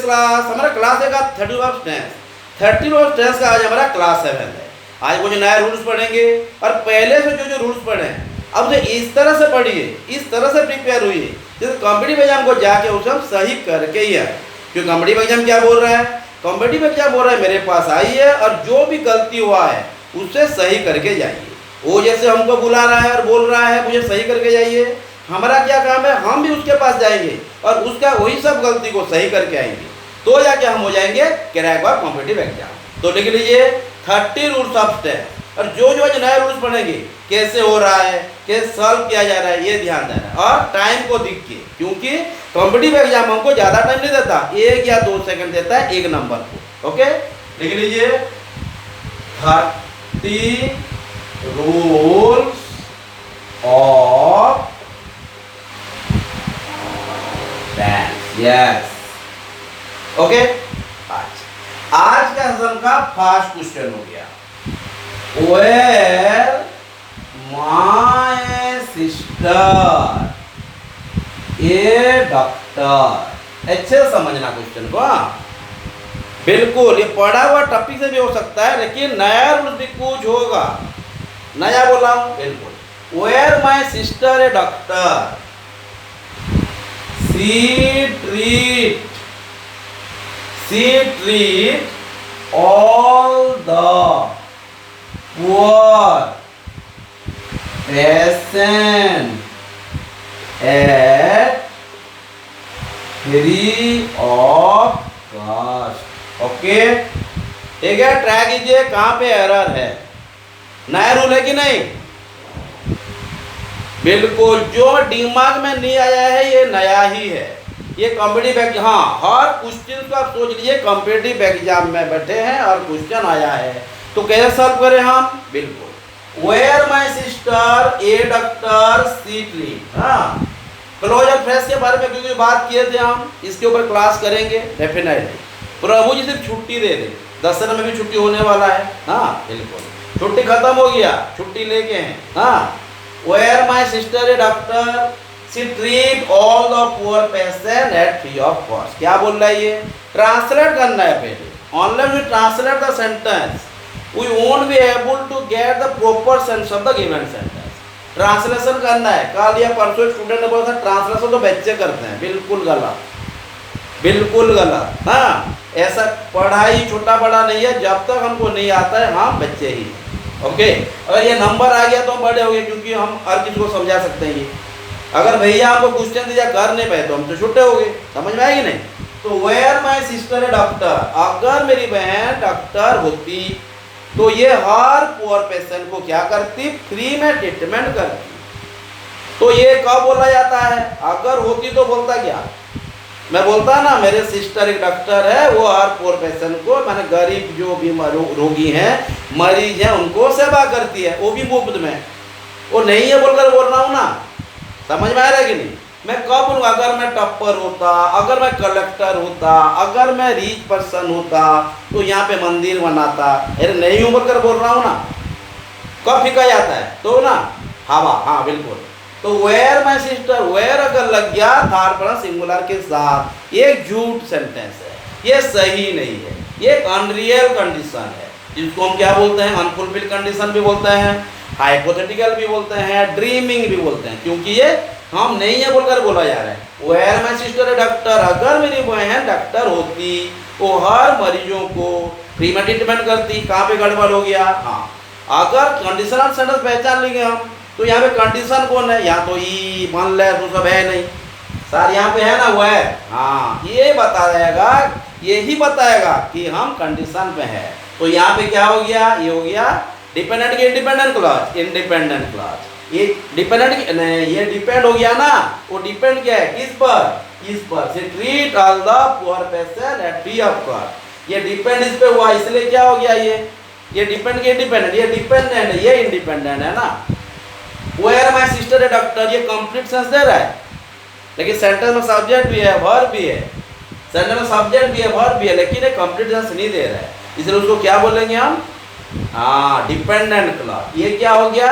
Class, हमारा class है का 30 ऑफ टेंस। 30 ऑफ टेंस का आज हमारा क्लास 7 है। आज कुछ नए रूल्स पढ़ेंगे और पहले से जो रूल्स पढ़े हैं अब उसे इस तरह से पढ़िए, इस तरह से प्रिपेयर हुई है जैसे कॉम्पिटिटिव एग्जाम को जाके उसे हम सही करके ही आए। क्योंकि कॉम्पिटिटिव एग्जाम क्या बोल रहा है, कॉम्पिटिटिव एग्जाम बोल रहा है मेरे पास आइए और जो भी गलती हुआ है उससे सही करके जाइए। वो जैसे हमको बुला रहा है और बोल रहा है मुझे सही करके जाइए, हमारा क्या काम है, हम भी उसके पास जाएंगे और उसका वही सब गलती को सही करके आएंगे, तो जाके हम हो जाएंगे क्रैक ऑफ कॉम्पिटिटिव एग्जाम। तो लिख लीजिए 30 रूल्स ऑफ टेस्ट। और जो आज नए रूल्स पढ़ेंगे कैसे हो रहा है, कैसे सॉल्व किया जा रहा है, ये ध्यान देना और टाइम को दिख के, क्योंकि कॉम्पिटिटिव एग्जाम हमको ज़्यादा टाइम नहीं देता, 1 या 2 सेकंड देता है एक नंबर को। ओके, लिख लीजिए 30 rules of tense. Yes, okay. आज का हम का फर्स्ट क्वेश्चन हो गया, Where my sister a doctor। अच्छे से समझना क्वेश्चन को। बिल्कुल ये पढ़ा हुआ टॉपिक से भी हो सकता है लेकिन नया रूल भी कुछ होगा, नया बोला हूं। बिल्कुल Where my sister a doctor, she treat all the poor patient at free of cost। Okay, ठीक है, ट्राई कीजिए कहाँ पे एरर है। नया रूल है कि नहीं? बिल्कुल, जो दिमाग में नहीं आया है ये नया ही है। ये कॉम्पिटिटिव एग्जाम, हाँ, हर क्वेश्चन को आप सोच लीजिए कॉम्पिटिटिव एग्जाम में बैठे हैं और क्वेश्चन आया है तो कैसे सॉल्व करें हम। बिल्कुल where my sister a doctor she treat. हाँ, क्लोज और फ्रेश के बारे में क्योंकि बात किए थे हम, इसके ऊपर क्लास करेंगे डेफिनेटली। प्रभु जी सिर्फ छुट्टी दे दे, दशहरा में भी छुट्टी होने वाला है। हाँ बिल्कुल, छुट्टी खत्म हो गया, छुट्टी लेके हैं। हाँ, where my sister a doctor she treat all the poor patient at free of cost. क्या बोल रहा है ये? ट्रांसलेट करना है पहले। ऑनलाइन में translate the sentence, we won't be able to get the proper sense of the given sentence। Translation करना है। कल या परसों स्टूडेंट ने बोला था ट्रांसलेशन तो बच्चे करते हैं, बिल्कुल गलत, बिल्कुल गलत। हाँ, ऐसा पढ़ाई छोटा बड़ा नहीं है, जब तक हमको नहीं आता है हम बच्चे ही। ओके, अगर ये नंबर आ गया तो हम बड़े हो गए, क्योंकि हम हर किसी को समझा सकते हैं। ये अगर भैया आपको क्वेश्चन दिया कर नहीं पाए तो हम तो छोटे हो गए। समझ में आएगी नहीं? तो where my sister a doctor, अगर मेरी बहन डॉक्टर होती तो ये हर पुअर पेशेंट को क्या करती? फ्री में ट्रीटमेंट करती। तो ये कब बोला जाता है? अगर होती तो बोलता क्या? मैं बोलता ना मेरे सिस्टर एक डॉक्टर है, वो हर पुअर पेशेंट को, मैंने गरीब जो भी रोगी हैं, मरीज हैं, उनको सेवा करती है, वो भी मुफ्त में। वो नहीं है बोलकर बोल रहा हूँ ना, समझ में आ रहा है कि नहीं? मैं कब बोलूँगा? अगर मैं टॉपर होता, अगर मैं कलेक्टर होता, अगर मैं रिच पर्सन होता तो यहाँ पे मंदिर बनाता। अरे नहीं हूँ बोलकर बोल रहा हूँ ना। कब फिका जाता है तो ना हवा। हाँ बिल्कुल। तो वेयर माय सिस्टर, वेयर अगर लग गया थर्ड पर्सन सिंगुलर के साथ, ये झूठ सेंटेंस है, ये सही नहीं है, ये एक अनरियल कंडीशन है, जिसको हम क्या बोलते हैं? अनफुलफिल्ड कंडीशन भी बोलते हैं, हाइपोथेटिकल भी बोलते हैं, ड्रीमिंग भी बोलते हैं, क्योंकि ये हम नहीं है बोलकर बोला जा रहा है। Where my sister a doctor, अगर मेरी बहन डॉक्टर होती वो हर मरीजों को फ्री में ट्रीटमेंट करती। कहाँ पे गड़बड़ हो गया? हाँ, अगर कंडीशनल सेंटेंस पहचान लेंगे हम तो यहाँ पे कंडीशन कौन है? यहाँ तो ई मान ले तो सब है नहीं सर, यहाँ पे है ना वेयर। हाँ, ये बताएगा, यही बताएगा कि हम कंडीशन पे है। तो यहाँ पे क्या हो गया? ये हो गया डिपेंडेंट की इंडिपेंडेंट क्लॉज, इंडिपेंडेंट क्लॉज। ये डिपेंडेंट नहीं, ये डिपेंड हो गया ना। वो डिपेंड क्या है? किस पर? इस पर। से treat all the poor patient at free of cost. ये डिपेंड इस पे हुआ, इसलिए क्या हो गया? ये डिपेंड के इंडिपेंडेंट, ये डिपेंडेंट है, ये इंडिपेंडेंट है ना। Where my sister a doctor, ये कंप्लीट सेंस दे रहा है, लेकिन सेंटेंस में सब्जेक्ट भी है, वर्ब भी है। सेंटेंस में सब्जेक्ट भी है, वर्ब भी है, लेकिन ये कंप्लीट सेंस नहीं दे रहा है, इसलिए उसको क्या बोलेंगे हम? हाँ, डिपेंडेंट क्लॉज। ये क्या हो गया?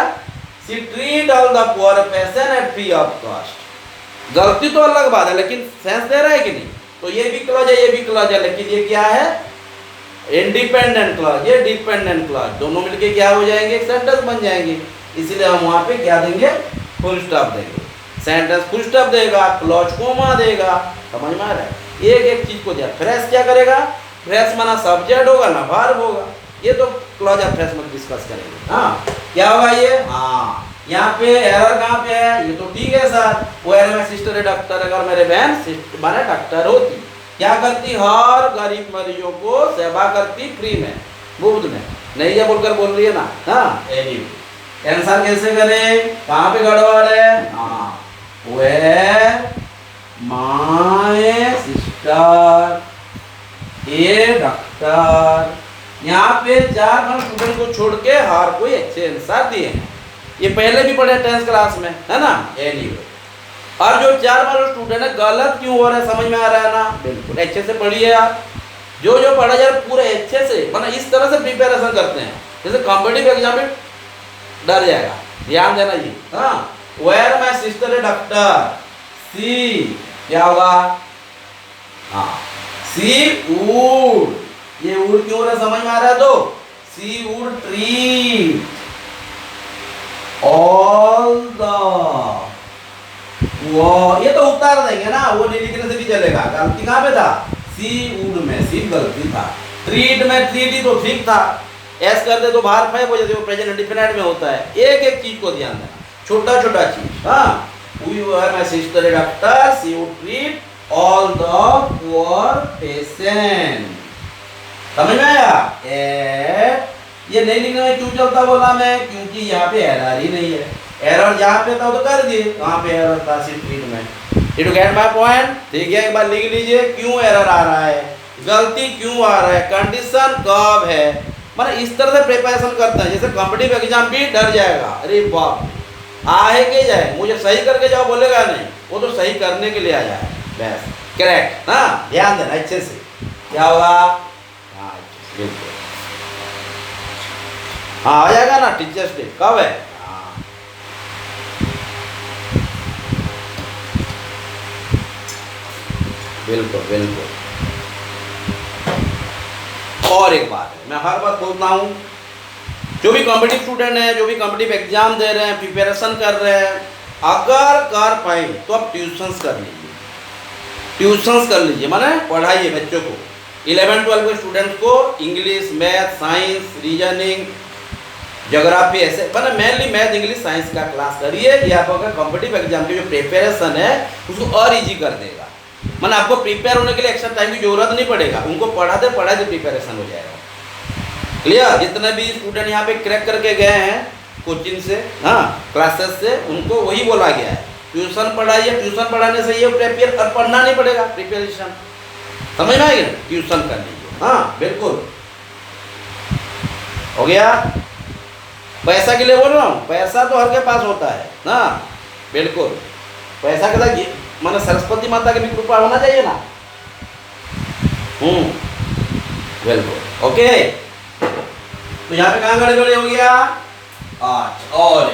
She treat all the poor patient at free of cost. गलती तो अलग बात है, लेकिन सेंस दे रहा है कि नहीं? तो ये भी क्लॉज है, ये भी क्लॉज है, लेकिन ये क्या है, इंडिपेंडेंट क्लॉज, ये डिपेंडेंट क्लॉज, दोनों मिलके क्या हो जाएंगे, एक सेंटेंस बन जाएंगे। इसलिए हम वहां पे क्या देंगे, फुल स्टॉप देंगे। सेंटेंस फुल स्टॉप देगा, क्लॉज कोमा देगा। समझ में आ रहा है? एक एक चीज को दिया। फ्रेश क्या करेगा, फ्रेश माना सब्जेक्ट होगा ना वर्ब होगा। ये तो क्लॉज ऑफ फ्रेश में डिस्कस करेंगे। हाँ क्या होगा ये, हाँ यहाँ पे एरर कहाँ पे है, ये तो ठीक है सर, वो एरर में सिस्टर है डॉक्टर, अगर मेरे बहन माने डॉक्टर होती क्या करती, हर गरीब मरीजों को सेवा करती फ्री में, मुफ्त में, नहीं ये बोलकर बोल रही है ना। हाँ एनीवे आंसर कैसे करें, कहाँ पे गड़बड़ है, हाँ where my sister a doctor. यहाँ पे 4 स्टूडेंट को छोड़ के हर कोई अच्छे आंसर दिए हैं। ये पहले भी पढ़े 10th क्लास में, है ना। एनीवे और जो 4 स्टूडेंट है गलत क्यों हो रहा है, समझ में आ रहा है ना। बिल्कुल अच्छे से पढ़िए आप, जो जो पढ़ा जाए पूरे अच्छे से, मतलब इस तरह से प्रिपरेशन करते हैं जैसे कॉम्पिटिटिव एग्जाम में डर जाएगा। ध्यान देना जी। हाँ where my sister a doctor, see क्या होगा, हाँ सी वुड, ये वुड क्यों हो रहा है समझ में आ रहा है, तो सी वुड ट्रीट ऑल द, वो ये तो उतार देंगे ना, वो नहीं लिखने से भी चलेगा। गलती कहाँ पे था, सी वुड में सिर्फ गलती था, ट्रीट में ट्रीट ही तो ठीक था, एस कर दे तो बाहर फाइव हो जाते, वो प्रेजेंट इंडिफिनिट में होता है। एक एक चीज को ध्यान देना, छोटा छोटा चीज। हाँ we are my sister a doctor, she would treat all the poor patient. समझ में आया। ये नहीं लिखने में क्यों चलता बोला मैं, क्योंकि यहाँ पे एरर ही नहीं है। एरर जहाँ पे था तो कर दिए, वहाँ पे एरर था सिर्फ ट्रीट में। यू गेट माय पॉइंट, ठीक है। एक बार लिख लीजिए क्यों एरर आ रहा है, गलती क्यों आ रहा है, कंडीशन कब है, मतलब इस तरह से प्रिपरेशन करते हैं जैसे कॉम्पिटिटिव एग्जाम भी डर जाएगा। अरे बाप आए के जाए, मुझे सही करके जाओ बोलेगा नहीं, वो तो सही करने के लिए आ जाए बस। करेक्ट, हाँ ध्यान देना अच्छे से। क्या होगा, हाँ बिल्कुल, हाँ आ जाएगा ना। टीचर्स डे कब है, हाँ बिल्कुल बिल्कुल। और एक बात है, मैं हर बात बोलता हूँ, जो भी कॉम्पिटिटिव स्टूडेंट है, जो भी कॉम्पिटिटिव एग्जाम दे रहे हैं, प्रिपरेशन कर रहे हैं, अगर कर पाए तो आप ट्यूशंस कर लीजिए, ट्यूशंस कर लीजिए, माने पढ़ाइए बच्चों को। 11-12 के स्टूडेंट्स को English, math, science, reasoning, geography, ऐसे मतलब मेनली मैथ, इंग्लिश, साइंस का क्लास करिए। ये आपका कॉम्पिटिटिव एग्जाम की जो प्रिपरेशन है उसको और ईजी कर देगा। मतलब आपको प्रिपेयर होने के लिए एक्स्ट्रा टाइम की जरूरत नहीं पड़ेगा, उनको पढ़ाते पढ़ाते प्रिपरेशन हो जाएगा। क्लियर। जितने भी स्टूडेंट यहाँ पे क्रैक करके गए हैं कोचिंग से, हाँ क्लासेस से, उनको वही बोला गया है ट्यूशन पढ़ाइए। ट्यूशन पढ़ाने से ये प्रिपेयर और पढ़ना नहीं पड़ेगा, प्रिपरेशन समझ में आएगी, ट्यूशन कर लीजिए। हाँ बिल्कुल हो गया। पैसा के लिए बोल रहा हूँ, पैसा तो हर के पास होता है ना, बिल्कुल। पैसा के साथ माना सरस्वती माता की भी कृपा होना चाहिए ना। बिल्कुल ओके। तो यहाँ पे कहाँ गड़बड़ी हो गया, अच्छा और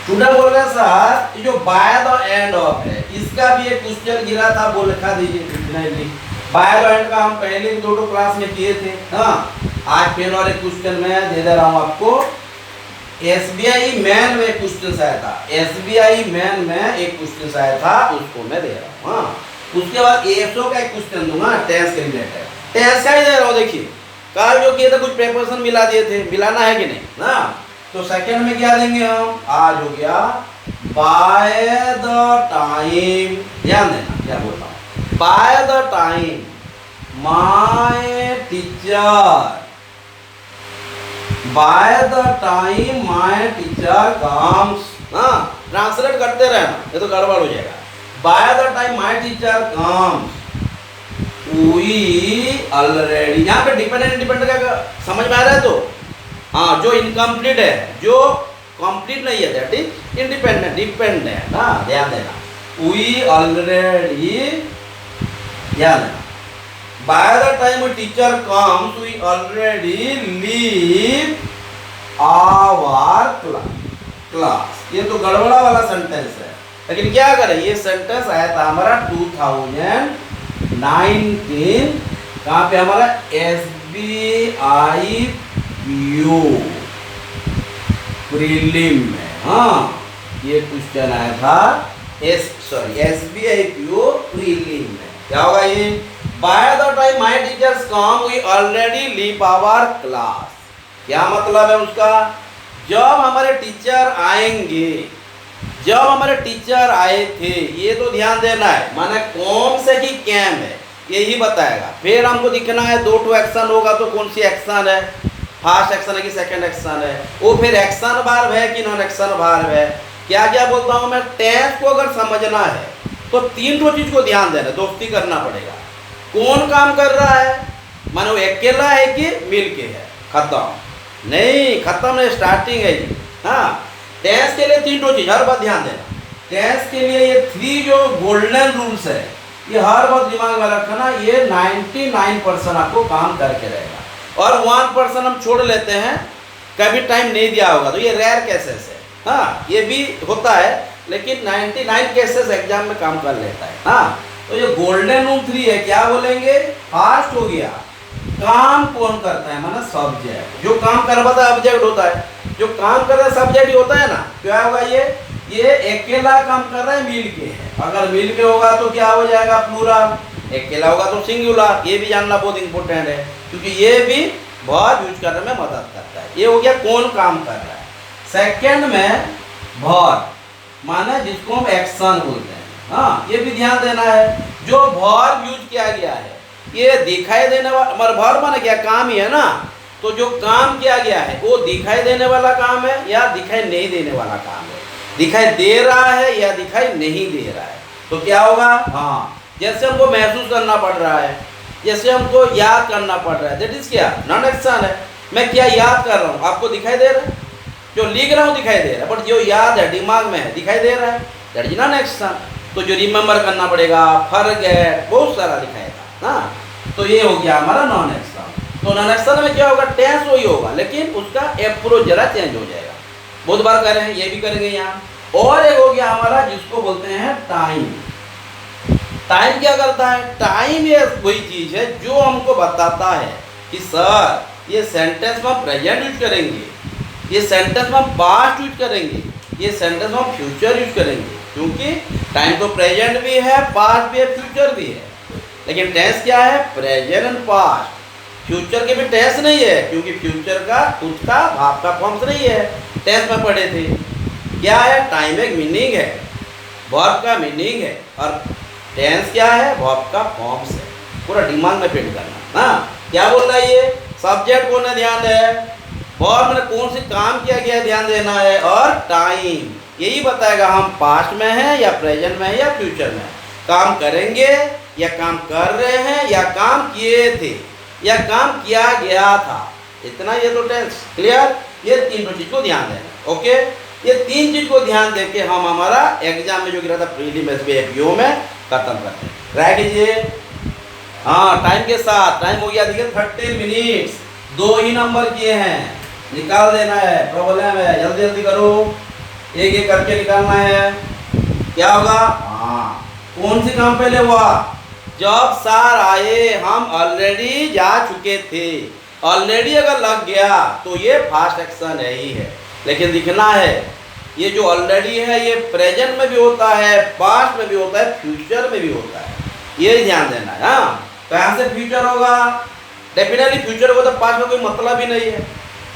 स्टूडेंट बोल रहे सर ये जो बाय द एंड ऑफ है, इसका भी एक क्वेश्चन गिरा था, वो लिखा दीजिए। बाय द एंड का हम पहले 2 क्लास में किए थे। हाँ आज फिर और एक क्वेश्चन मैं दे दे रहा हूँ आपको। SBI मैन में क्वेश्चन आया था, SBI मैन में एक क्वेश्चन आया था, उसको मैं दे रहा हूँ। हाँ उसके बाद ASO का एक क्वेश्चन दूंगा, टेंस के रिलेटेड। टेंस का ही दे रहा हूँ, देखिए कल जो किए थे कुछ प्रिपरेशन मिला दिए थे, मिलाना है कि नहीं ना। तो सेकंड में क्या देंगे हम, आज हो गया बाय द टाइम, ध्यान देना क्या बोल रहा हूँ, by the time my teacher, by the time my teacher comes. हाँ ट्रांसलेट करते रहना, ये तो गड़बड़ हो जाएगा। By the time my teacher comes we already, यहाँ पे डिपेंडेंट इंडिपेंडेंट का समझ में आ रहा है। तो हाँ जो इनकम्प्लीट है, जो कंप्लीट नहीं है, दैट इज इंडिपेंडेंट, डिपेंडेंट। हाँ ध्यान देना, वी ऑलरेडी, ध्यान देना, by the time teacher comes we already leave our class. ये तो गड़बड़ा वाला सेंटेंस है, लेकिन क्या करें, ये सेंटेंस आया था हमारा 2019, कहाँ पे हमारा SBI PO प्रीलिम में। हाँ, ये क्वेश्चन आया था SBI PO प्रीलिम में। क्या होगा ये, by the time my teachers come we already leave our class. क्या मतलब है उसका, जब हमारे टीचर आएंगे, जब हमारे टीचर आए थे, ये तो ध्यान देना है, माने कौन से की कैम है यही बताएगा। फिर हमको दिखना है 2 एक्शन होगा तो कौन सी एक्शन है, फर्स्ट एक्शन है कि सेकंड एक्शन है, वो फिर एक्शन वर्ब है कि नॉन एक्शन वर्ब है। क्या क्या बोलता हूँ मैं, टेंस को अगर समझना है तो 3 चीज को ध्यान देना, दोस्ती करना पड़ेगा। कौन काम कर रहा है, मानो वो अकेला है कि मिल के है, खत्म नहीं, खत्म नहीं, स्टार्टिंग है जी। हाँ, टेंस के लिए 3 चीज हर बात ध्यान देना। टेंस के लिए ये 3 जो गोल्डन रूल्स है, ये हर बात दिमाग में रखना। ये 99% आपको काम करके रहेगा, और 1% हम छोड़ लेते हैं, कभी टाइम नहीं दिया होगा तो ये रेयर केसेस है। हाँ, ये भी होता है, लेकिन 99 केसेस एग्जाम में काम कर लेता है। हाँ, तो ये गोल्डन रूल 3 है। क्या बोलेंगे, फास्ट हो गया, काम कौन करता है, माना सब्जेक्ट, जो काम कर रहा है ऑब्जेक्ट होता है, जो काम कर रहा है सब्जेक्ट ही होता है ना। क्या होगा, ये अकेला काम कर रहा है मिल के है, अगर मिल के होगा तो क्या हो जाएगा, प्लूरल, अकेला होगा तो सिंगुलर। ये भी जानना बहुत इंपॉर्टेंट है, क्योंकि ये भी बहुत यूज करने में मदद करता है। ये हो गया कौन काम कर रहा है। सेकंड में वर्ब, माना जिसको हम एक्शन बोलते हैं। हाँ, ये भी ध्यान देना है, जो वर्ब यूज किया गया है ये दिखाई देने वाला, वर्ब माना क्या, काम ही है ना, तो जो काम किया गया है वो दिखाई देने वाला काम है या दिखाई नहीं देने वाला काम है, दिखाई दे रहा है या दिखाई नहीं दे रहा है। तो क्या होगा, हाँ, जैसे हमको महसूस करना पड़ रहा है, जैसे हमको याद करना पड़ रहा है, दैट इज क्या, नॉन एक्शन है। मैं क्या याद कर रहा हूँ, आपको दिखाई दे रहा है, जो लिख रहा हूँ दिखाई दे रहा है, बट जो याद है दिमाग में है दिखाई दे रहा है, दैट इज नॉन एक्शन। तो जो रिमेंबर करना पड़ेगा, फर्क है, बहुत सारा दिखाएगा। हाँ, तो ये हो गया हमारा नॉन एक्शन। तो नॉन एक्शन में क्या होगा, टेंस वही होगा, लेकिन उसका अप्रोच जरा चेंज हो जाएगा। बहुत बार कर रहे हैं, ये भी करेंगे यहाँ। और एक हो गया हमारा जिसको बोलते हैं टाइम। टाइम क्या करता है, टाइम ये वही चीज है जो हमको बताता है कि सर ये सेंटेंस में हम प्रेजेंट यूज करेंगे, ये सेंटेंस में हम पास्ट यूज करेंगे, ये सेंटेंस में हम फ्यूचर यूज करेंगे। क्योंकि टाइम तो प्रेजेंट भी है, पास्ट भी है, फ्यूचर भी है, लेकिन टेंस क्या है, प्रेजेंट एंड पास्ट। फ्यूचर के भी टेंस नहीं है, क्योंकि फ्यूचर का खुद का भाव का फॉर्म्स नहीं है, टेंस में पढ़े थे। क्या है, टाइम एक मीनिंग है, वर्ब का मीनिंग है, और टेंस क्या है, वर्ब का फॉर्म्स है। पूरा दिमाग में फिट करना। हाँ, क्या बोल रहा है ये, सब्जेक्ट कौन है ध्यान है, वर्ब में कौन से काम किया गया ध्यान देना है, और टाइम यही बताएगा हम पास्ट में हैं या प्रेजेंट में है या फ्यूचर में, काम करेंगे या काम कर रहे हैं या काम किए थे या काम किया गया था। इतना ये तो टेंस क्लियर। ये 3 चीज को ध्यान देना। ओके, ये 3 चीज को ध्यान देके हम हमारा एग्जाम में जो गिरा था प्रीलिम SBI PO में खत्म करते हैं। ट्राई कीजिए। हाँ, टाइम के साथ, टाइम हो गया देखिए 30 मिनट्स, 2 ही नंबर किए हैं, निकाल देना है, प्रॉब्लम है, जल्दी जल्दी करो, एक एक करके निकालना है। क्या होगा, हाँ, कौन सी काम पहले हुआ, जब सर आए हम ऑलरेडी जा चुके थे। ऑलरेडी अगर लग गया तो ये फास्ट एक्शन है ही है, लेकिन दिखना है ये जो ऑलरेडी है ये प्रेजेंट में भी होता है, पास्ट में भी होता है, फ्यूचर में भी होता है, ये ध्यान देना है। हाँ, कहाँ से फ्यूचर होगा, डेफिनेटली फ्यूचर होगा तो पास्ट में कोई मतलब ही नहीं है।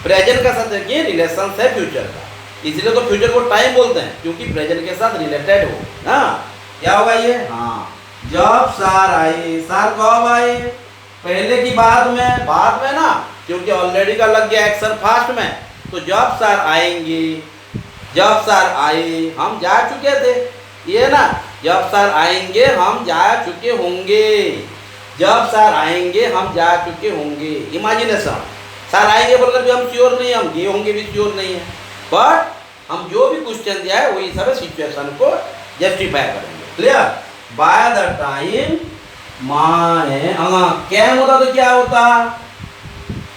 प्रेजेंट का साथ देखिए रिलेशन है फ्यूचर का, इसलिए तो फ्यूचर को टाइम बोलते हैं, क्योंकि प्रेजेंट के साथ रिलेटेड हो। हाँ, क्या होगा ये, हाँ, जब सर आए, सर कब आए, पहले की बाद में ना, क्योंकि ऑलरेडी का लग गया एक्शन फास्ट में, तो जब सर आएंगे, जब सर आए हम जा चुके थे, ये ना, जब सर आएंगे हम जा चुके होंगे, जब सर आएंगे हम जा चुके होंगे। इमेजिनेशन, सर आएंगे बोलकर भी हम श्योर नहीं, हम गए होंगे भी श्योर नहीं है, बट हम जो भी क्वेश्चन दिया है वही सब सिचुएशन को जस्टिफाई करेंगे। क्लियर। बाय द टाइम माने क्या होता तो क्या होता,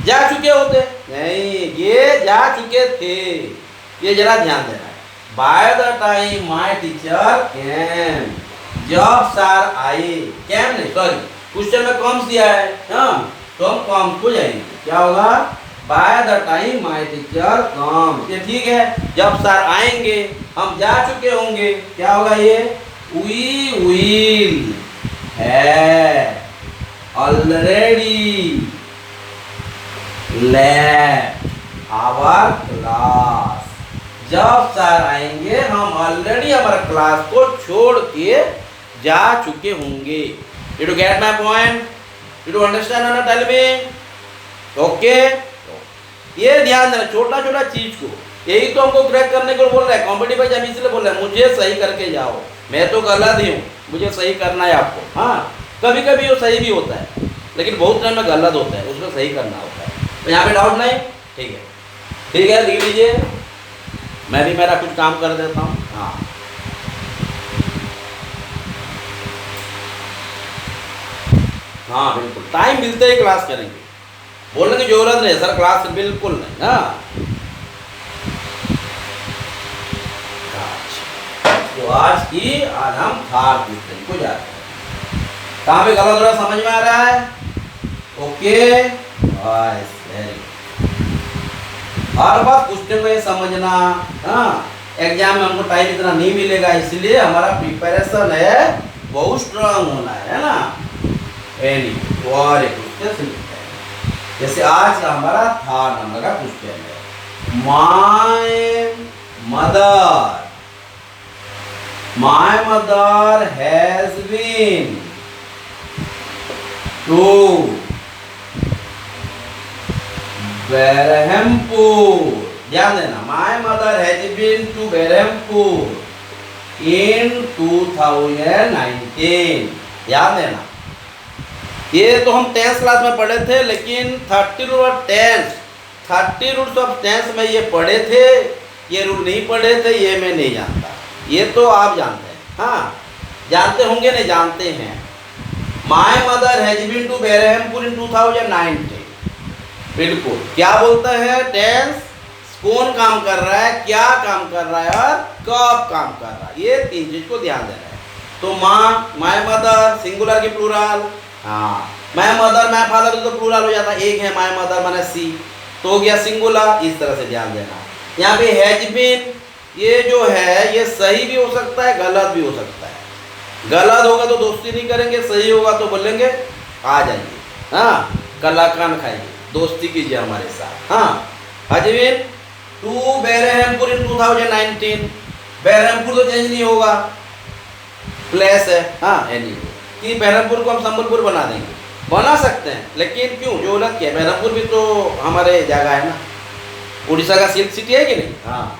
जा चुके होते नहीं, ये जा चुके थे, ये जरा ध्यान देना है। By the time my teacher came, जब सर आए, कैम नहीं सॉरी, क्वेश्चन में कॉम्स दिया है, हाँ तो हम कॉम्स को जाएंगे, क्या होगा by the time my teacher come, ये ठीक है, जब सर आएंगे हम जा चुके होंगे, क्या होगा ये we will have already left our class, जब सर आएंगे हम ऑलरेडी हमारे क्लास को छोड़ के जा चुके होंगे। You to get my point, you to understand और टेल मी, ओके। ये ध्यान देना छोटा छोटा चीज को, यही तो हमको क्रैक करने को बोल रहा है कॉम्पिटिटिव एग्जाम, इसलिए बोल रहा है मुझे सही करके जाओ, मैं तो गलत ही हूँ, मुझे सही करना है आपको। हाँ कभी कभी वो सही भी होता है, लेकिन बहुत टाइम में गलत होता है, उसको सही करना होता है। तो यहाँ पे डाउट नहीं, ठीक है, ठीक है, लिख लीजिए, मैं भी मेरा कुछ काम कर देता हूँ। हाँ हाँ बिल्कुल, टाइम मिलते ही क्लास करेंगे, बोलने की जरूरत नहीं सर क्लास बिल्कुल नहीं। हाँ तो आज हम थार को जाते हैं, कहाँ पे गलत हो रहा समझ में आ रहा है, ओके बस वेरी, हर बात क्वेश्चन में समझना। हाँ एग्जाम में हमको टाइम इतना नहीं मिलेगा, इसलिए हमारा प्रिपरेशन है बहुत स्ट्रांग होना है ना। एनी और एक क्वेश्चन जैसे आज का हमारा थर्ड नंबर का क्वेश्चन है, my mother has been to Berhampur, ध्यान देना, my mother has been to Berhampur in 2019, ध्यान देना। ये तो हम 10th क्लास में पढ़े थे, लेकिन 30 रूल्स ऑफ टेंस में ये पढ़े थे, ये रूल नहीं पढ़े थे, ये मैं नहीं जानता, ये तो आप जानते हैं। हाँ जानते होंगे, नहीं जानते हैं। My mother has been to Berhampur in 2019, बिल्कुल क्या बोलता है टेंस, कौन काम कर रहा है, क्या काम कर रहा है और कब काम कर रहा है, ये तीन चीज को ध्यान देना है। तो माय मदर सिंगुलर की प्लूरल, हाँ माय मदर माय फादर तो प्लूरल हो जाता, एक है माय मदर माने सी, तो हो गया सिंगुलर, इस तरह से ध्यान देना। यहाँ पे हैज बीन, ये जो है ये सही भी हो सकता है गलत भी हो सकता है, गलत होगा तो दोस्ती नहीं करेंगे, सही होगा तो बोलेंगे आ जाइए, हाँ कलाकान खाइए, दोस्ती कीजिए हमारे साथ। हाँ has been to Berhampur in 2019, Berhampur तो चेंज नहीं होगा, प्लेस है, हाँ एनी कि बेरहमपुर को हम संबलपुर बना देंगे, बना सकते हैं, लेकिन क्यों जो अलग किया, बेरहमपुर भी तो हमारे जगह है ना, उड़ीसा का सिल्क सिटी है कि नहीं, हाँ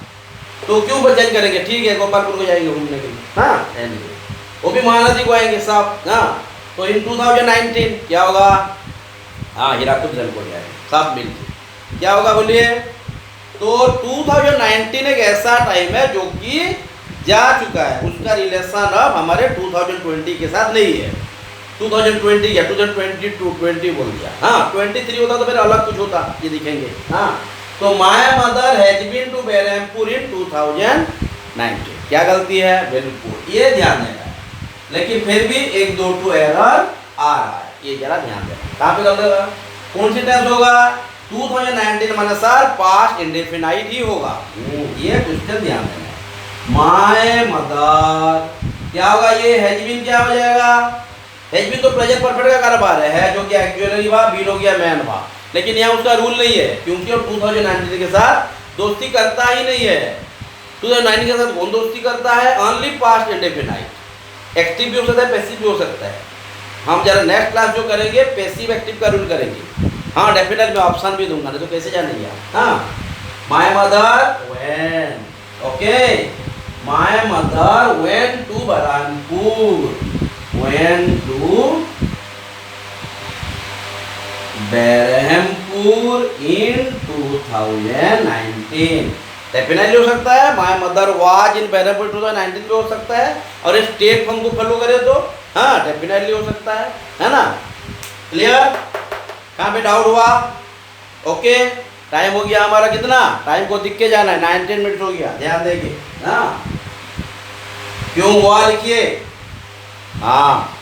तो क्यों चेंज करेंगे, ठीक है गोपालपुर को जाएंगे घूमने के लिए, हाँ एनी वो भी महानदी को आएंगे सब, हाँ तो इन 2019 क्या होगा, हाँ हीराकुद जल को जाएंगे सब मिलकर, क्या होगा बोलिए। तो 2019 एक ऐसा टाइम है जो कि जा चुका है, उसका रिलेशन अब हमारे 2020 के साथ नहीं है। 2020 या 2020 बोल दिया, हाँ 23 होता तो फिर अलग कुछ होता, ये दिखेंगे। हाँ तो my mother has been to Berhampur in 2019, क्या गलती है, बिल्कुल ये ध्यान देना है, लेकिन फिर भी एक दो टू एरर आ रहा है, ये जरा ध्यान देना। कहाँ पे गलती होगा, कौन सी टेंस होगा, 2019 माने सर पास्ट इंडेफिनाइट ही होगा, ये क्वेश्चन ध्यान देना है। माय मदर क्या होगा, ये हैज बीन क्या हो जाएगा, हैज बीन तो प्रेजेंट परफेक्ट का कारोबार है, जो कि एक्चुअली वर्ब, बीन हो गया मैन वर्ब, लेकिन यहाँ उसका रूल नहीं है, क्योंकि वो 2019 के साथ दोस्ती करता ही नहीं है। 2019 के साथ कौन दोस्ती करता है, ओनली पास्ट इंडेफिनाइट, एक्टिव भी हो सकता है पैसिव भी हो सकता है। हम जरा नेक्स्ट क्लास जो करेंगे पैसिव एक्टिव का रूल करेंगे, हाँ डेफिनेट मैं ऑप्शन भी दूंगा, नहीं तो कैसे जानेंगे आप। हाँ my mother went, okay my mother went to Burhanpur, went to Berhampur in 2019, definitely हो सकता है। My mother was in Berhampur 2019 भी हो सकता है, और इस स्टेट फॉर्म को फॉलो करे तो हाँ डेफिनेटली हो सकता है ना। क्लियर, कहाँ पे डाउट हुआ, ओके टाइम हो गया हमारा कितना, टाइम को दिख के जाना है, 19 मिनट हो गया, ध्यान देंगे। हाँ, क्यों हुआ लिखिए। हाँ,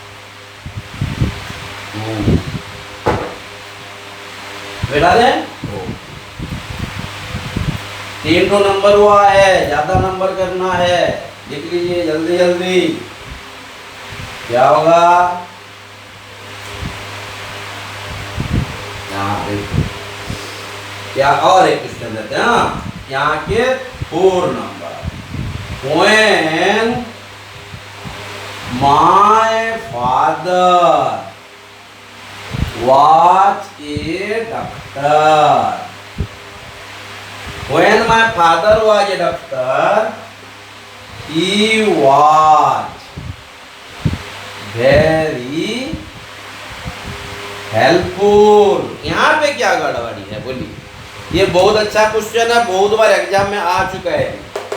बेटा दें 3 तो नंबर हुआ है, ज्यादा नंबर करना है, लिख लीजिए जल्दी जल्दी। क्या होगा, यहाँ पे क्या और एक क्वेश्चन देते हैं। हाँ, यहाँ के 4 number. When my father was a doctor. When my father was a doctor, he was very helpful. यहाँ पे क्या गड़बड़ी है बोलिए, ये बहुत अच्छा क्वेश्चन है, बहुत बार एग्जाम में आ चुका है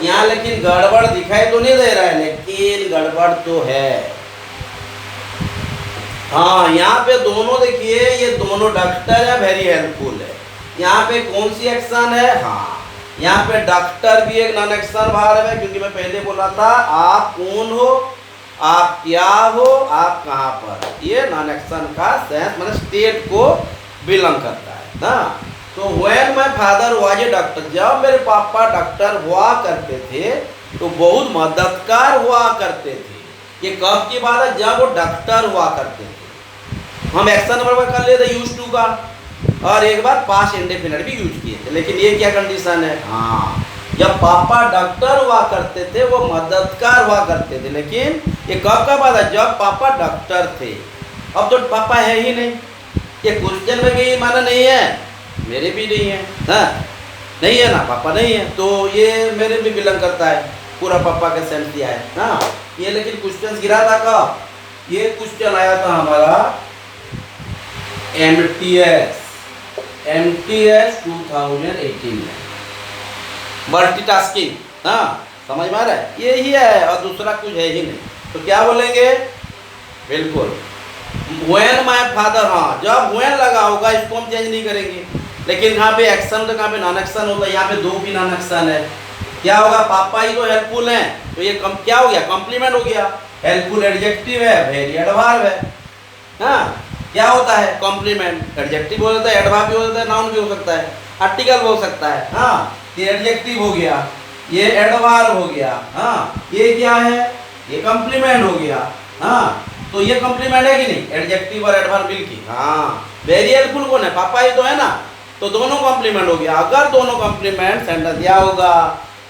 यहाँ, लेकिन गड़बड़ दिखाई तो नहीं दे रहा है, लेकिन गड़बड़ तो है। हाँ, यहाँ पे दोनों देखिए, ये दोनों डॉक्टर है, वेरी हेल्पफुल है। यहाँ पे कौन सी एक्शन है, हाँ यहाँ पे डॉक्टर भी एक नॉन एक्शन भार्ब है, क्योंकि मैं पहले बोला था आप कौन हो, आप क्या हो, आप कहाँ पर, ये नॉन एक्शन का सेंस मतलब स्टेट को बिलोंग करता है ना। तो when my father was a doctor, जब मेरे पापा डॉक्टर हुआ करते थे तो बहुत मददगार हुआ करते थे। ये कब की बात है, जब वो डॉक्टर हुआ करते थे। हम एक्शन नंबर कर लेते यूज टू का, और एक बार पास्ट इंडेफिनिट भी यूज किए थे, लेकिन ये क्या कंडीशन है, हाँ जब पापा डॉक्टर हुआ करते थे वो मददगार हुआ करते थे, लेकिन ये कब का बात है, जब पापा डॉक्टर थे। अब तो पापा है ही नहीं, ये क्वेश्चन में भी माना नहीं है, मेरे भी नहीं है, हाँ नहीं है ना, पापा नहीं है, तो ये मेरे भी बिलोंग करता है, पूरा पापा का सेंस दिया है हाँ। ये लेकिन क्वेश्चन गिरा था कब, ये क्वेश्चन आया था हमारा MTS 2018 में, मल्टीटास्किंग। हाँ समझ में आ रहा है, यही है और दूसरा कुछ है ही नहीं। तो क्या बोलेंगे, बिल्कुल व्हेन माय फादर, हाँ जब व्हेन लगा होगा इसको हम चेंज नहीं करेंगे, लेकिन यहाँ पे एक्शन तो कहाँ पे नॉन एक्शन होता है, यहाँ पे दो भी नॉन एक्शन है। क्या होगा, पापा ही तो हेल्पफुल हैं, तो ये क्या हो गया, कॉम्प्लीमेंट हो गया। हेल्पफुल एडजेक्टिव है, वेरी एडवर्ब है। हाँ क्या होता है, कॉम्प्लीमेंट एडजेक्टिव हो जाता है, एडवर्ब भी हो जाता है, नाउन भी हो सकता है, आर्टिकल हो सकता है। हाँ ये एडजेक्टिव हो गया, ये एडवर्ब हो गया, हाँ ये क्या है, ये कॉम्प्लीमेंट हो गया। हाँ तो ये कॉम्प्लीमेंट है कि नहीं, एडजेक्टिव और एडवर्ब मिलके। हाँ वेरी हेल्पफुल कौन है, पापा ही तो है ना, तो दोनों कॉम्प्लीमेंट हो गया। अगर दोनों कॉम्प्लीमेंट सेंटेंस दिया होगा,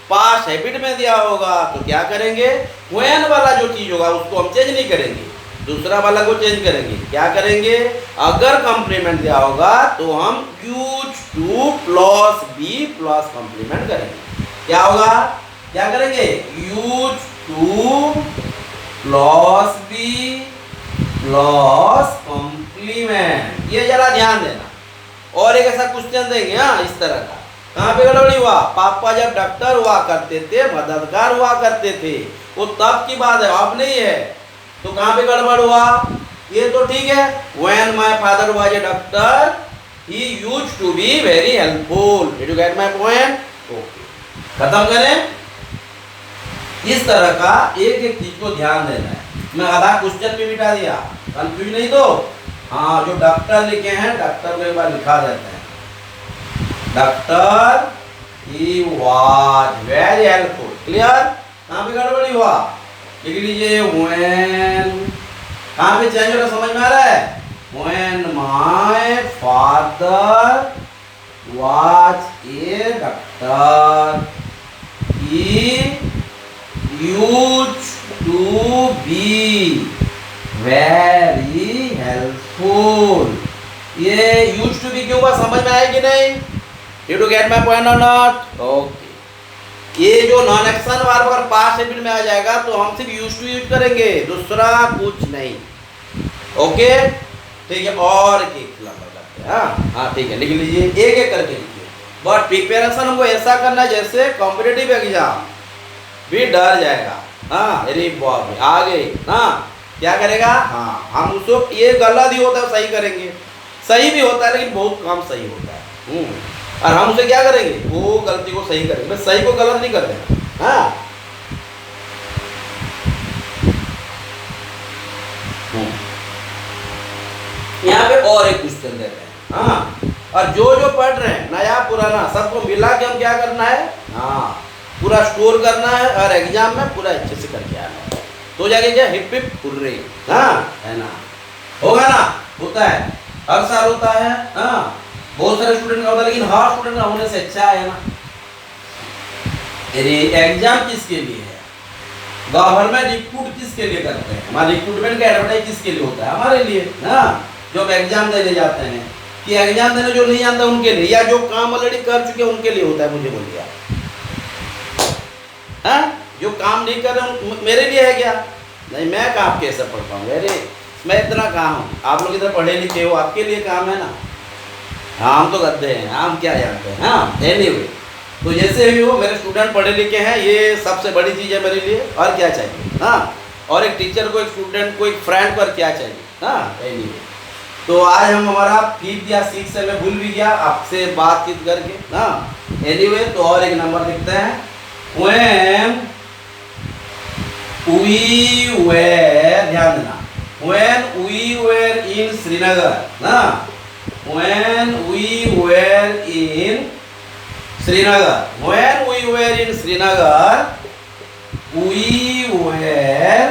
पास्ट हैबिट में दिया होगा, तो क्या करेंगे, व्हेन वाला जो चीज होगा उसको हम चेंज नहीं करेंगे, दूसरा वाला को चेंज करेंगे। क्या करेंगे, अगर कॉम्प्लीमेंट दिया होगा तो हम use two plus B plus complement करेंगे। क्या होगा, क्या करेंगे, use two plus B plus complement. ये जरा ध्यान देना। और एक ऐसा क्वेश्चन देंगे हाँ इस तरह का, कहाँ पे गड़बड़ी हुआ, पापा जब डॉक्टर हुआ करते थे, मददगार हुआ करते थे, वो तब की बात है, अब नहीं है, तो कहाँ पे गड़बड़ हुआ, ये तो ठीक है, when my father was a doctor he used to be very helpful. Did you get my point, okay खत्म करें। इस तरह का एक एक चीज को ध्यान देना है। मैं आधा क्वेश्चन भी मिटा दिया, कंफ्यूज नहीं तो। हाँ जो डॉक्टर लिखे हैं, डॉक्टर को एक बार लिखा देते हैं, doctor he was very helpful. Clear, कहाँ पे गड़बड़ी हुआ, लिख लीजिए व्हेन, कहाँ पे चेंज हो रहा समझ में आ रहा है, when my father was a doctor he used to be very helpful. ये यूज्ड टू बी क्यों हुआ, समझ में आया कि नहीं, Did you get my point or not? Okay, ये जो नॉन एक्शन वर्ब अगर पास्ट हैबिट में आ जाएगा तो हम सिर्फ यूज टू यूज करेंगे, दूसरा कुछ नहीं। ओके ठीक है, और एक लंबा करते हैं। हाँ ठीक है, लिख लीजिए, एक एक करके लिखिए। बट प्रिपरेशन हमको ऐसा करना जैसे कॉम्पिटिटिव एग्जाम भी डर जाएगा। हाँ अरे बाप आगे हाँ क्या करेगा, हाँ हम उसको, ये गलत ही होता है सही करेंगे, सही भी होता है लेकिन बहुत कम सही होता है। और हम उसे क्या करेंगे, वो गलती को सही करेंगे, सही को गलत नहीं कर देना। हाँ, यहाँ पे और एक क्वेश्चन देते हैं। हाँ, और जो जो पढ़ रहे हैं नया पुराना सबको मिला के हम क्या करना है, हाँ पूरा स्टोर करना है और एग्जाम में पूरा अच्छे से करके आना है। तो जाके क्या हिप हिप हुर्रे, हाँ है ना, होगा ना, होता है, हर साल होता है। हाँ, बहुत सारे स्टूडेंट का होता है, लेकिन हर स्टूडेंट का होने से अच्छा है ना। अरे एग्जाम किसके लिए है, गवर्नमेंट रिक्रूट किसके लिए करते हैं, हमारे रिक्रूटमेंट का एडवर्टाइज किसके लिए होता है, हमारे लिए। हाँ, जो हम एग्जाम देने जाते हैं, कि एग्जाम देने जो नहीं जानता उनके लिए, या जो काम ऑलरेडी कर चुके उनके लिए होता है, मुझे बोलिए आप। हाँ, जो काम नहीं कर रहे मेरे लिए है क्या, नहीं, मैं काम कैसे पढ़ पाऊंगा, अरे मैं इतना कहाँ हूँ, आप लोग इतना पढ़े लिखे हो, आपके लिए काम है ना। हम तो गद्दे हैं, हम क्या जानते हैं। हाँ, एनीवे, तो जैसे भी हो मेरे स्टूडेंट पढ़े लिखे हैं, ये सबसे बड़ी चीज़ है मेरे लिए, और क्या चाहिए। हाँ, और एक टीचर को, एक स्टूडेंट को, एक फ्रेंड पर क्या चाहिए। हाँ, एनीवे, तो आज हम हमारा 5th या 6th से मैं भूल भी गया आपसे बातचीत करके। हाँ, एनीवे, तो और एक नंबर लिखते हैं, when we were, ध्यान देना, when we were in Srinagar, ना, when we were in Srinagar, when we were in Srinagar, we were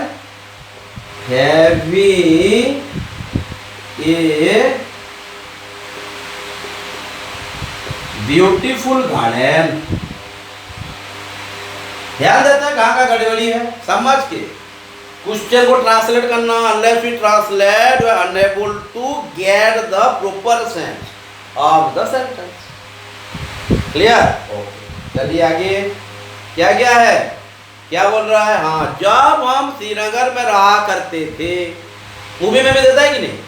having a beautiful garden। ध्यान देता है कहाँ का गड़बड़ी है, समझ के क्वेश्चन को ट्रांसलेट करना। Unless we translate we are unable to get the proper sense of the sentence. Clear, okay, चलिए आगे। क्या क्या है, क्या बोल रहा है, हाँ, जब हम श्रीनगर में रहा करते थे, मूवी में भी देता है कि नहीं,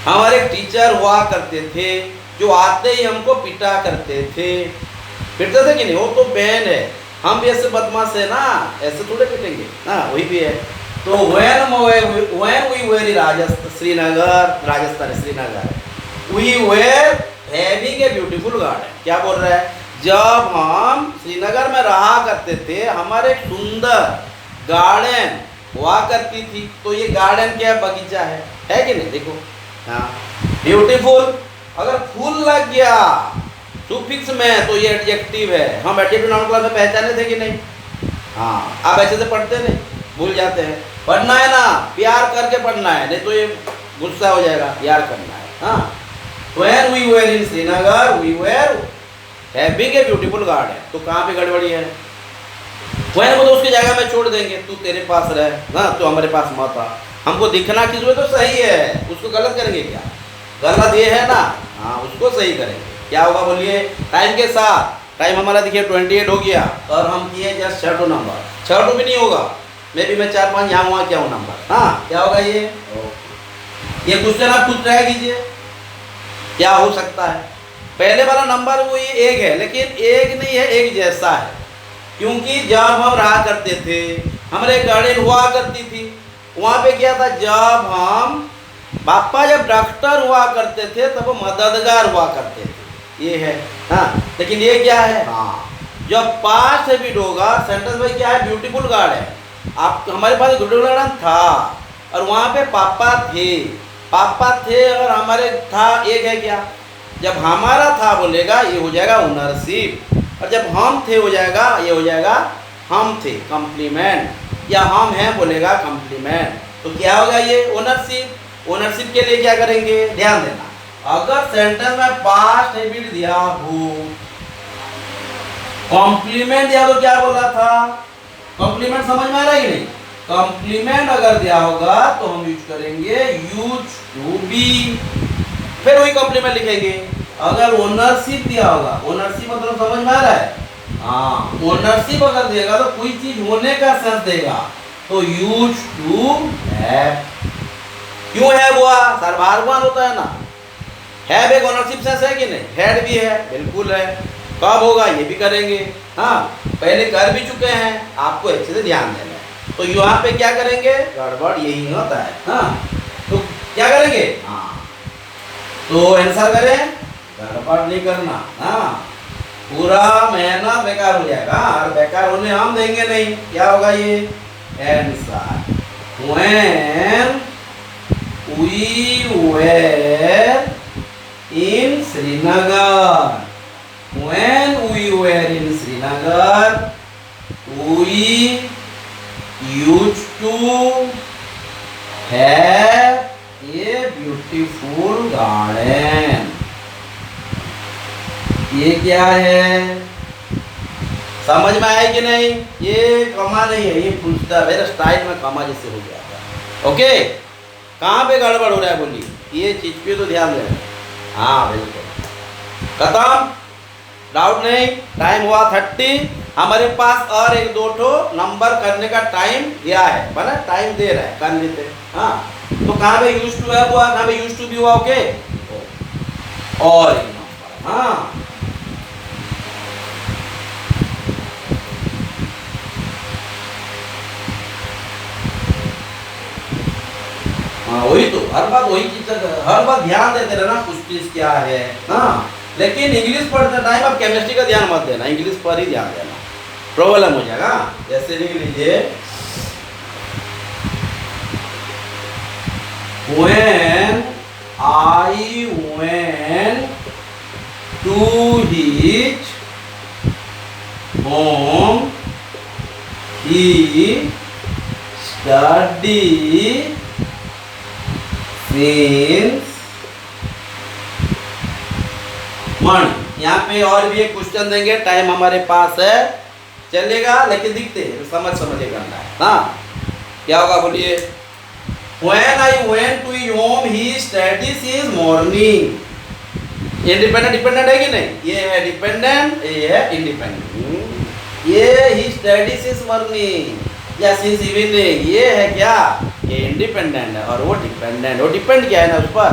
हमारे एक टीचर हुआ करते थे जो आते ही हमको पिटा करते थे, पिटते थे कि नहीं, वो तो बैन है, हम भी ऐसे बदमाश है ना, ऐसे थोड़े पिटेंगे। हाँ, वही भी है। तो when we were in Srinagar, Rajasthan Srinagar, we were having a beautiful garden। क्या बोल रहा है, जब हम श्रीनगर में रहा करते थे, हमारे एक सुंदर गार्डन हुआ करती थी। तो ये गार्डन क्या है, बगीचा है कि नहीं, देखो। हाँ, ब्यूटीफुल, अगर फूल लग गया सुफिक्स में तो ये एडजेक्टिव है। हम एडजेक्टिव नाउन क्लॉज में पहचाने थे कि नहीं। हाँ, आप ऐसे से पढ़ते नहीं, भूल जाते हैं। पढ़ना है ना, प्यार करके पढ़ना है, नहीं तो ये गुस्सा हो जाएगा, प्यार करना है। हाँ, when we were in Srinagar we were having a beautiful garden। तो कहाँ पे गड़बड़ी है, when को तो उसकी जगह में छोड़ देंगे, तू तेरे पास रहे ना, तो हमारे पास मत आ। हमको दिखना किस में तो सही है, उसको गलत करेंगे क्या, गलत ये है ना। हाँ, उसको सही करेंगे। क्या होगा बोलिए, टाइम के साथ, टाइम हमारा देखिए 28 हो गया, और हम किए जस्ट 6 नंबर, 6 भी नहीं होगा, मे भी मैं 4-5 यहाँ वहाँ क्या हूँ नंबर। हाँ, क्या होगा ये क्वेश्चन आप खुद ट्राई कीजिए, क्या हो सकता है। पहले वाला नंबर वो ये 1 है, लेकिन 1 नहीं है, 1 जैसा है, क्योंकि जब हम रहा करते थे, हमारे गार्डन हुआ करती थी, वहाँ पे क्या था, जब हम पापा जब डॉक्टर हुआ करते थे तब वो मददगार हुआ करते थे, ये है। हाँ, लेकिन ये क्या है, हाँ, जब पास्ट हैबिट होगा सेंटेंस में क्या है, ब्यूटीफुल गार्डन। आप हमारे पास ब्यूटीफुल गार्डन था और वहाँ पे पापा थे और हमारे था, एक है क्या, जब हमारा था बोलेगा ये हो जाएगा ओनरशिप, और जब हम थे हो जाएगा, ये हो जाएगा हम थे, कम्प्लीमेंट, या हम हैं बोलेगा कम्प्लीमेंट। तो क्या होगा ये, ओनरशिप। ओनरशिप के लिए क्या करेंगे, ध्यान देना, अगर सेंटेंस में पास्ट हैबिट दिया हो, कॉम्प्लीमेंट दिया तो क्या बोला था, कॉम्प्लीमेंट समझ में आ रहा है कि नहीं, कॉम्प्लीमेंट अगर दिया होगा तो हम यूज करेंगे यूज टू बी, फिर वही कॉम्प्लीमेंट लिखेंगे। अगर ओनरशिप दिया होगा, ओनरशिप मतलब समझ में आ रहा है, हाँ, ओनरशिप अगर देगा तो कोई चीज होने का सेंस देगा, तो यूज टू हैव। क्यों है हुआ, सर्वनाम होता है ना, हैव एक ओनरशिप सेंस है कि नहीं, हैड भी है, बिल्कुल है। कब होगा ये भी करेंगे, हाँ, पहले कर भी चुके हैं, आपको अच्छे से ध्यान देना है। तो यहाँ पे क्या करेंगे, गड़बड़ यही होता है। हाँ, तो क्या करेंगे, हाँ, तो आंसर करें, गड़बड़ नहीं करना, हाँ पूरा महीना बेकार हो जाएगा और बेकार होने हम देंगे नहीं। क्या होगा ये answer, when we were in Srinagar, when we were in Srinagar we used to have a beautiful garden। ये क्या है, समझ में आया कि नहीं? ये कमा नहीं है, ये फुल स्टॉप है, स्टाइल में कमा जैसे हो गया था। ओके, कहाँ पे गड़बड़ हो रहा है बोलिए, ये चीज पे तो ध्यान देना। हाँ बिल्कुल, खत्म, डाउट नहीं। टाइम हुआ 30, हमारे पास और एक दो ठो नंबर करने का टाइम दिया है, बना टाइम दे रहा है, कर लेते हैं। हाँ तो कहाँ पे यूज टू है हुआ, कहाँ पे यूज टू भी हुआ। ओके, और एक नंबर, हाँ वही तो, हर बात वही चीज, हर बात ध्यान देते रहना कुछ चीज क्या है। हाँ लेकिन इंग्लिश पढ़ते टाइम आप केमिस्ट्री का ध्यान मत देना, इंग्लिश पर ही ध्यान देना, प्रॉब्लम हो जाएगा। जैसे लिख लीजिए, when I went to his home he studied since morning। यहाँ पे और भी एक क्वेश्चन देंगे, टाइम हमारे पास है, चलेगा लेकिन दिखते समझ के करना है। हाँ क्या होगा बोलिए, when I went to his home he studied since morning। Independent dependent है कि नहीं, ये है डिपेंडेंट, ये है इंडिपेंडेंट। ये ही studied since morning या since evening, ये है क्या, ये इंडिपेंडेंट है और वो डिपेंडेंट। वो डिपेंड क्या है ना उस पर,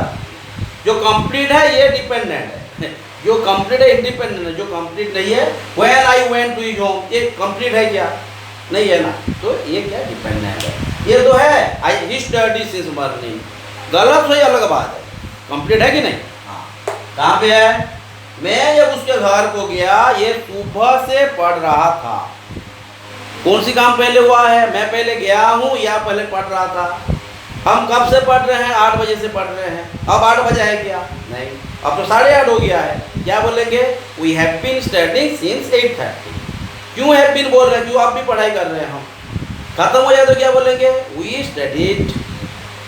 जो कंप्लीट है ये डिपेंडेंट है, जो कंप्लीट है इंडिपेंडेंट है, जो कंप्लीट नहीं है when I went to his home, ये कंप्लीट है क्या, नहीं है ना, तो ये क्या डिपेंडेंट है। ये तो है he studied since morning, गलत हुई अलग बात है, कंप्लीट है कि नहीं। हाँ कहाँ पे है, मैं जब उसके घर को गया ये सुबह से पढ़ रहा था। कौन सी काम पहले हुआ है, मैं पहले गया हूँ या पहले पढ़ रहा था। हम कब से पढ़ रहे हैं, 8 बजे से पढ़ रहे हैं। अब 8 बजे है क्या, नहीं, अब तो 8:30 हो गया है। क्या बोलेंगे, we have been studying since 8:30। क्यों हैव बीन बोल रहे हैं, क्यों आप भी पढ़ाई कर रहे हैं। हम खत्म हो जाए तो क्या बोलेंगे, वी स्टडीड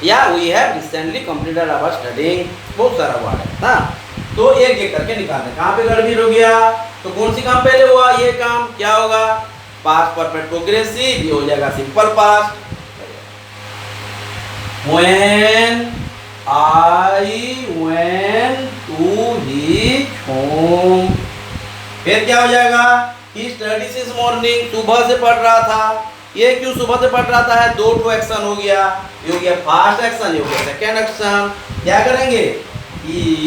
या we have recently completed our studying, बहुत सारा वर्ड है ना। तो एक एक करके निकालना, कहाँ पे गड़बड़ हो गया, तो कौन सी काम पहले हुआ, ये काम क्या होगा, पास्ट परफेक्ट प्रोग्रेसिव, ये हो जाएगा simple past. When I went to his home, फिर क्या हो जाएगा, he studied since morning, सुबह से पढ़ रहा था। ये क्यों सुबह से पढ़ रहा था है, 2 एक्शन हो गया, ये हो गया फर्स्ट एक्शन, ये हो गया सेकेंड एक्शन। क्या करेंगे, he